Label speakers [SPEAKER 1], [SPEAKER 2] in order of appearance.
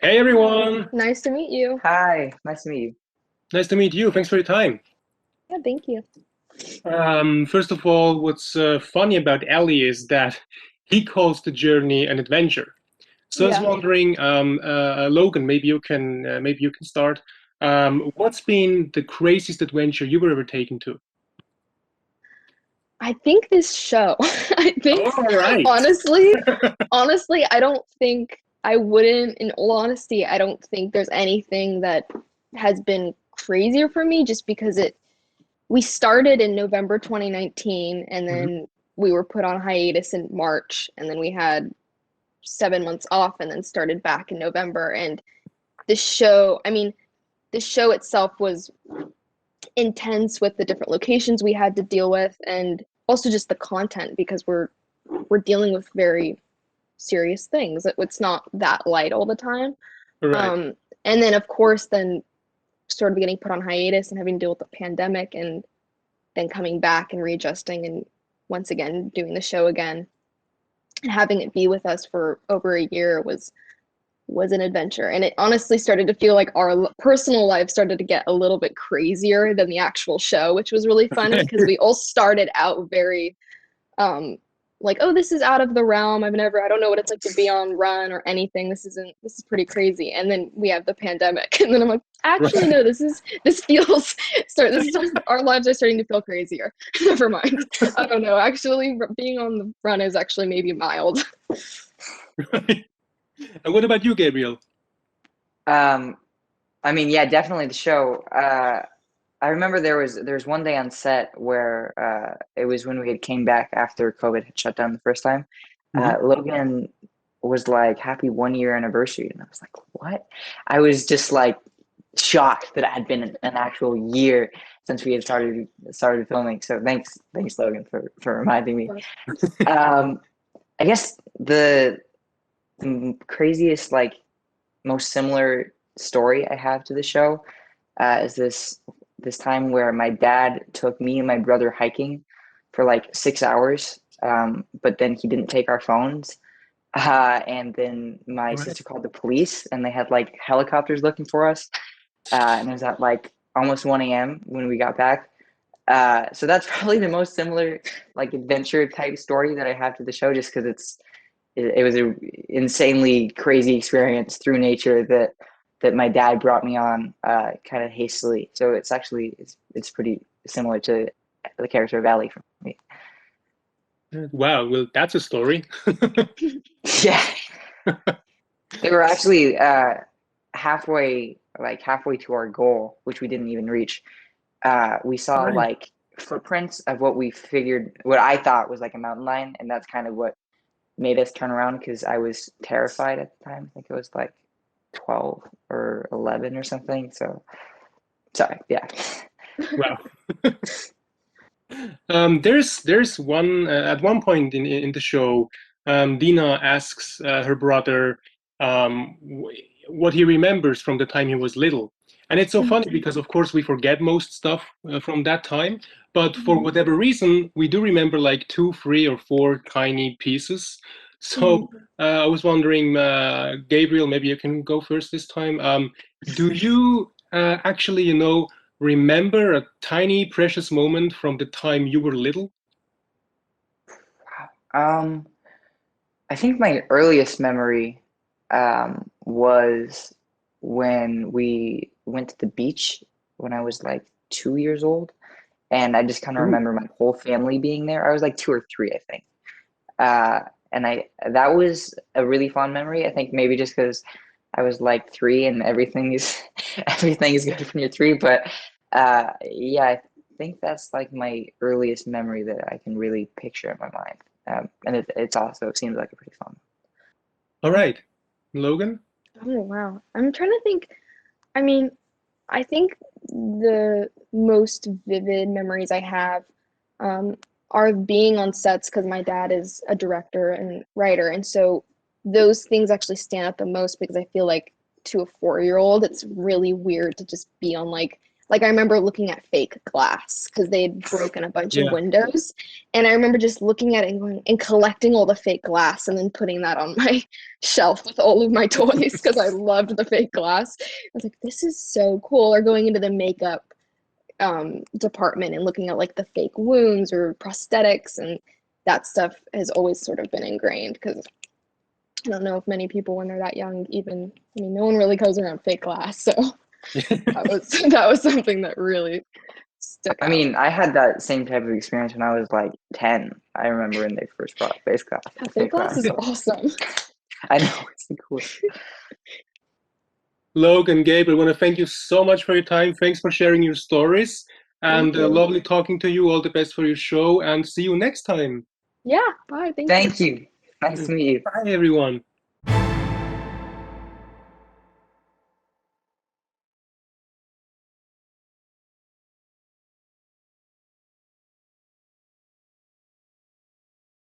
[SPEAKER 1] Hey
[SPEAKER 2] Hi,
[SPEAKER 1] everyone,
[SPEAKER 2] nice to meet you.
[SPEAKER 3] Hi, nice to meet you.
[SPEAKER 1] nice to meet you. Thanks for your time.
[SPEAKER 2] Yeah, thank you.
[SPEAKER 1] First of all, what's funny about Ellie is that he calls the journey an adventure. So I was
[SPEAKER 2] Yeah,
[SPEAKER 1] wondering, Logan, maybe you can start. What's been the craziest adventure you were ever taken to?
[SPEAKER 2] I think this show, I think
[SPEAKER 1] All right.
[SPEAKER 2] honestly, honestly, I don't think I wouldn't, in all honesty, I don't think there's anything that has been crazier for me just because we started in November 2019 and
[SPEAKER 1] Mhm.
[SPEAKER 2] then we were put on hiatus in March and then we had 7 months off and then started back in November. And the show, I mean, the show itself was intense with the different locations we had to deal with and also just the content because we're dealing with very serious things. It's not that light all the time.
[SPEAKER 1] All right.
[SPEAKER 2] um and then of course then sort of getting put on hiatus and having to deal with the pandemic and then coming back and readjusting and once again doing the show again and having it be with us for over a year was an adventure. And it honestly started to feel like our personal life started to get a little bit crazier than the actual show, which was really funny because we all started out very um like, oh, this is out of the realm. I don't know what it's like to be on run or anything. This is pretty crazy. And then we have the pandemic. And then I'm like, actually,
[SPEAKER 1] Right.
[SPEAKER 2] no, this feels our lives are starting to feel crazier. Never mind. I don't know. Actually, being on the run is actually maybe mild.
[SPEAKER 1] Right. And what about you, Gabriel?
[SPEAKER 3] Um, yeah, definitely the show. I remember there was one day on set where it was when we had came back after COVID had shut down the first time.
[SPEAKER 1] Mhm.
[SPEAKER 3] Logan was like, "Happy 1 year anniversary," and I was like, "What?" I was just like shocked that it had been an actual year since we had started filming. So thanks Logan for reminding me. Um, I guess the craziest most similar story I have to the show is this time where my dad took me and my brother hiking for like 6 hours, but then he didn't take our phones. And then my
[SPEAKER 1] Right.
[SPEAKER 3] sister called the police, and they had like helicopters looking for us. And it was at like almost 1 a.m. when we got back. So that's probably the most similar like adventure type story that I have to the show, just because it was a insanely crazy experience through nature that my dad brought me on kind of hastily. So it's pretty similar to the character of Ellie for me.
[SPEAKER 1] Wow, well, that's a story.
[SPEAKER 3] Yeah, they were actually halfway to our goal, which we didn't even reach. We saw
[SPEAKER 1] Right.
[SPEAKER 3] like footprints of what I thought was like a mountain lion, and that's kind of what made us turn around because I was terrified at the time. I think it was like 12 or 11 or something. So sorry. Yeah.
[SPEAKER 1] Wow. There's one at one point in the show, Dina asks her brother what he remembers from the time he was little, and it's so funny
[SPEAKER 2] Mhm.
[SPEAKER 1] because of course we forget most stuff from that time, but for
[SPEAKER 2] Mhm.
[SPEAKER 1] whatever reason we do remember like two, three, or four tiny pieces. So
[SPEAKER 2] Mhm.
[SPEAKER 1] I was wondering, Gabriel, maybe you can go first this time. Do you actually, remember a tiny precious moment from the time you were little?
[SPEAKER 3] Um, I think my earliest memory was when we went to the beach when I was like 2 years old. And I just kind of
[SPEAKER 1] Ooh,
[SPEAKER 3] remember my whole family being there. I was like two or three, I think. Uh, and I that was a really fond memory. I think maybe just because I was like three and everything is everything is good when you're three. But yeah, I think that's like my earliest memory that I can really picture in my mind. And it's also it seems like a pretty fun.
[SPEAKER 1] all right. Logan?
[SPEAKER 2] Oh wow. I'm trying to think. I mean, I think the most vivid memories I have um, are being on sets because my dad is a director and writer, and so those things actually stand out the most because I feel like to a 4-year old, it's really weird to just be on like Like I remember looking at fake glass because they'd broken a bunch of
[SPEAKER 1] Yeah.
[SPEAKER 2] windows, and I remember just looking at it and going and collecting all the fake glass and then putting that on my shelf with all of my toys because I loved the fake glass. I was like, this is so cool. Or going into the makeup department and looking at like the fake wounds or prosthetics, and that stuff has always sort of been ingrained because I don't know if many people when they're that young even, I mean, no one really goes around fake glass, so that was something that really stuck
[SPEAKER 3] I
[SPEAKER 2] out.
[SPEAKER 3] mean, I had that same type of experience when I was like 10. I remember when they first brought face glass.
[SPEAKER 2] Fake glass is awesome.
[SPEAKER 3] I know, it's the coolest.
[SPEAKER 1] Logan, Gabriel, I want to thank you so much for your time. Thanks for sharing your stories. And
[SPEAKER 2] Thank you.
[SPEAKER 1] lovely talking to you. All the best for your show. And see you next time.
[SPEAKER 2] Yeah, bye. Thank you.
[SPEAKER 3] Thank you. Nice to meet you.
[SPEAKER 1] Bye, everyone.